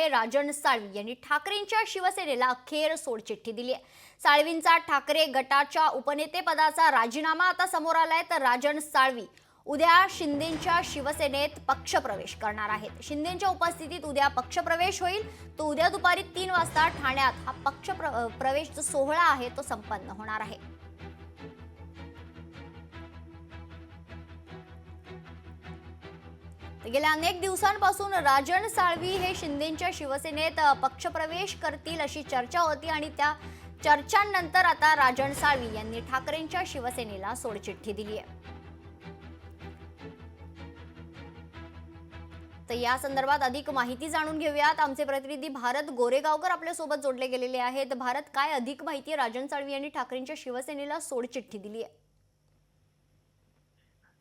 आहे राजन साळवी यांनी ठाकरेंच्या शिवसेनेला अखेर सोडचिठ्ठी दिली आहे। साळवींचा ठाकरे गटाच्या उपनेतेपदाचा राजीनामा आता समोर आलाय, तर राजन साळवी उद्या शिंदेंच्या शिवसेनेत पक्षप्रवेश करणार आहेत। शिंदेंच्या उपस्थितीत उद्या पक्षप्रवेश होईल। तो उद्या दुपारी 3 वाजता ठाण्यात हा पक्षप्रवेश जो सोहळा आहे तो संपन्न होणार आहे। गेल्या अनेक दिवसांपासून राजन साळवी हे शिंदेंच्या शिवसेनेत पक्षप्रवेश करतील अशी चर्चा होती आणि त्या चर्चांनंतर आता राजन साळवी यांनी ठाकरेंच्या शिवसेनेला सोडचिठ्ठी दिली आहे। तर या संदर्भात अधिक माहिती जाणून घेऊयात। आमचे प्रतिनिधी भारत गोरेगावकर आपल्या सोबत जोडले गेलेले आहेत। भारत, काय अधिक माहिती? राजन साळवी यांनी ठाकरेंच्या शिवसेनेला सोडचिठ्ठी दिली आहे।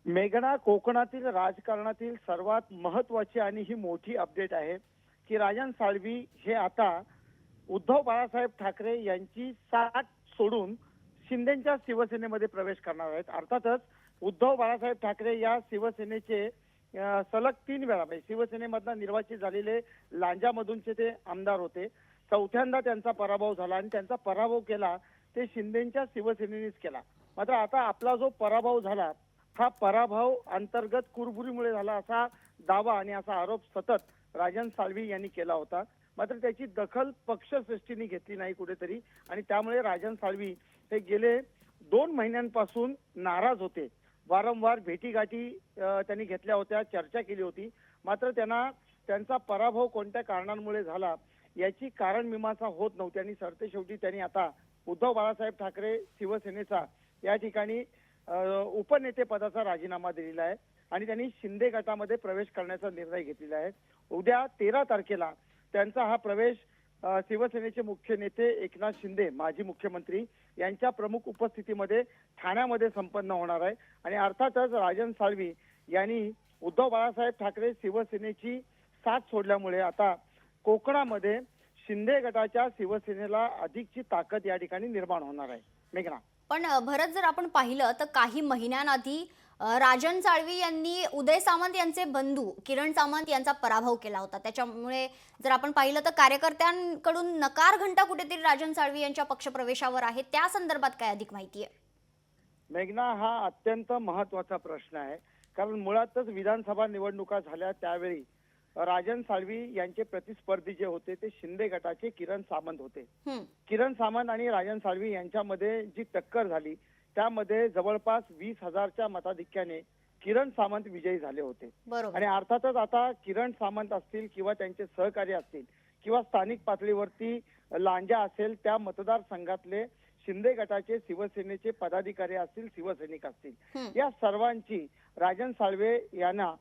मेघना, कोकणातील राजकारणातील सर्वात महत्त्वाची आणि ही मोठी अपडेट आहे की राजन साळवी हे आता उद्धव बाळासाहेब ठाकरे यांची साथ सोडून शिंदेंच्या शिवसेनेमध्ये प्रवेश करणार आहेत। अर्थातच उद्धव बाळासाहेब ठाकरे या शिवसेनेचे सलग 3 वेळा शिवसेनेमधून निर्वाचित झालेले लांजामधूनचे ते आमदार होते। चौथ्यांदा त्यांचा पराभव झाला आणि त्यांचा पराभव केला ते शिंदेंच्या शिवसेनेनेच केला। मात्र आता आपला जो पराभव झाला हा पराभव अंतर्गत कुरबुरीमुळे झाला असा दावा आणि असा आरोप सतत राजन साळवी यांनी केला होता। मात्र त्याची दखल पक्षश्रेष्ठींनी घेतली नाही कुठेतरी, आणि त्यामुळे राजन साळवी हे गेले 2 महिन्यांपासून नाराज होते। वारंवार भेटीगाठी त्यांनी घेतल्या होत्या, चर्चा केली होती, मात्र त्यांचा पराभव कोणत्या कारणांमुळे झाला याची कारण मीमांसा होत नव्हती आणि सरतेशेवटी त्यांनी आता उद्धव बाळासाहेब ठाकरे शिवसेनेचा या ठिकाणी उपनेते पदाचा राजीनामा दिलेला आहे आणि त्यांनी शिंदे गटामध्ये प्रवेश करण्याचा निर्णय घेतलेला आहे। उद्या 13 तारखेला त्यांचा हा प्रवेश शिवसेनेचे मुख्य नेते एकनाथ शिंदे, माजी मुख्यमंत्री, यांच्या प्रमुख उपस्थितीमध्ये ठाण्यामध्ये संपन्न होणार आहे। आणि अर्थातच राजन साळवी यांनी उद्धव बाळासाहेब ठाकरे शिवसेनेची साथ सोडल्यामुळे आता कोकणामध्ये शिंदे गटाच्या शिवसेनेला अधिकची ताकद या ठिकाणी निर्माण होणार आहे। मेघना, पण भरत, जर आपण पाहिलं तर काही महिन्यांआधी राजन साळवी यांनी उदय सामंत यांचे बंधू किरण सामंत यांचा पराभव केला होता। त्याच्यामुळे जर आपण पाहिलं तर कार्यकर्त्यांकडून नकार घंटा कुठेतरी राजन साळवी यांच्या पक्षप्रवेशावर आहे। त्या संदर्भात काय अधिक माहिती आहे? मेघना, हा अत्यंत महत्त्वाचा प्रश्न आहे, कारण मुळातच विधानसभा निवडणुका झाल्या त्यावेळी राजन साळवी यांचे प्रतिस्पर्धी जे होते ते शिंदे गटाचे किरण सामंत होते। किरण सामंत आणि राजन साळवी यांच्यामध्ये जी टक्कर झाली त्यामध्ये जवळपास 20,000च्या मताधिक्याने किरण सामंत विजयी झाले होते। आणि अर्थातच आता किरण सामंत असतील किंवा त्यांचे सहकारी असतील किंवा स्थानिक पातळीवरती लांजा असेल, त्या मतदारसंघातले शिंदे गटाचे शिवसेनेचे पदाधिकारी असतील, शिवसैनिक असतील, या सर्वांची राजन साळवे यांना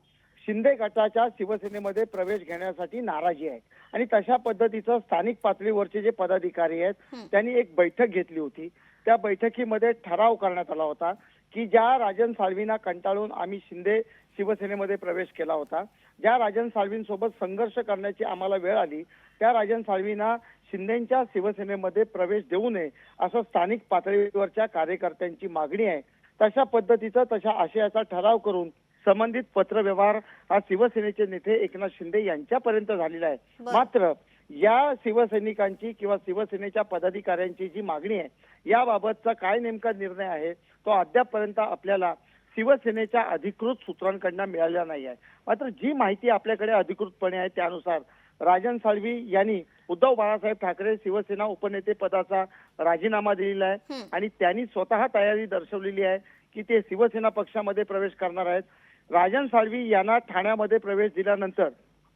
शिंदे गटाच्या शिवसेनेमध्ये प्रवेश घेण्यासाठी नाराजी आहे। आणि तशा पद्धतीचं स्थानिक पातळीवरचे जे पदाधिकारी आहेत त्यांनी एक बैठक घेतली होती। त्या बैठकीमध्ये ठराव करण्यात आला होता की ज्या राजन साळवींना कंटाळून आम्ही शिंदे शिवसेनेमध्ये प्रवेश केला होता, ज्या राजन साळवींसोबत संघर्ष करण्याची आम्हाला वेळ आली, त्या राजन साळवींना शिंदेच्या शिवसेनेमध्ये प्रवेश देऊ नये असं स्थानिक पातळीवरच्या कार्यकर्त्यांची मागणी आहे। तशा पद्धतीचा तशा आशयाचा ठराव करून संबंधित पत्रव्यवहार हा शिवसेनेचे नेते एकनाथ शिंदे यांच्यापर्यंत झालेला आहे। मात्र या शिवसैनिकांची किंवा शिवसेनेच्या पदाधिकाऱ्यांची जी मागणी आहे याबाबतचा काय नेमका निर्णय आहे तो अद्यापपर्यंत आपल्याला शिवसेनेच्या अधिकृत सूत्रांकडून मिळालेला नाही आहे। मात्र जी माहिती आपल्याकडे अधिकृतपणे आहे त्यानुसार राजन साळवी यांनी उद्धव बाळासाहेब ठाकरे शिवसेना उपनेते पदाचा राजीनामा दिलेला आहे आणि त्यांनी स्वतः तयारी दर्शवलेली आहे की ते शिवसेना पक्षामध्ये प्रवेश करणार आहेत। राजन साळवी यांना ठाण्यामध्ये प्रवेश दिल्यानंतर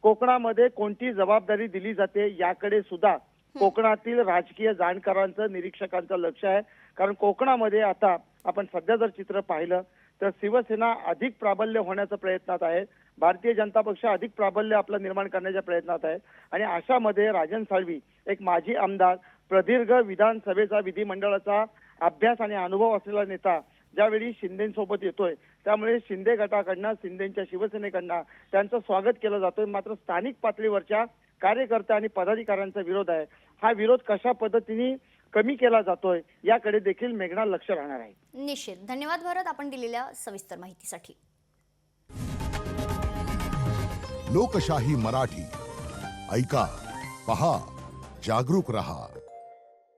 कोकणामध्ये कोणती जबाबदारी दिली जाते याकडे सुद्धा कोकणातील राजकीय जाणकारांचं, निरीक्षकांचं लक्ष आहे। कारण कोकणामध्ये आता आपण सध्या जर चित्र पाहिलं तर शिवसेना अधिक प्राबल्य होण्याच्या प्रयत्नात आहे, भारतीय जनता पक्ष अधिक प्राबल्य आपलं निर्माण करण्याच्या प्रयत्नात आहे। आणि अशामध्ये राजन साळवी एक माजी आमदार, प्रदीर्घ विधानसभेचा विधिमंडळाचा अभ्यास आणि अनुभव असलेला नेता ज्यावेळी शिंदेसोबत येतोय त्यामुळे शिंदे गटाकडनं, शिंदेच्या शिवसेनेकडनं त्यांचं स्वागत केलं जातोय। मात्र स्थानिक पातळीवरच्या कार्यकर्ते आणि पदाधिकाऱ्यांचा विरोध आहे। हा विरोध कशा पद्धतीने कमी केला जातोय याकडे देखील मेघना लक्ष राहणार आहे। निश्चित। धन्यवाद भारत, आपण दिलेल्या सविस्तर माहितीसाठी। लोकशाही मराठी ऐका, पहा, जागरूक रहा.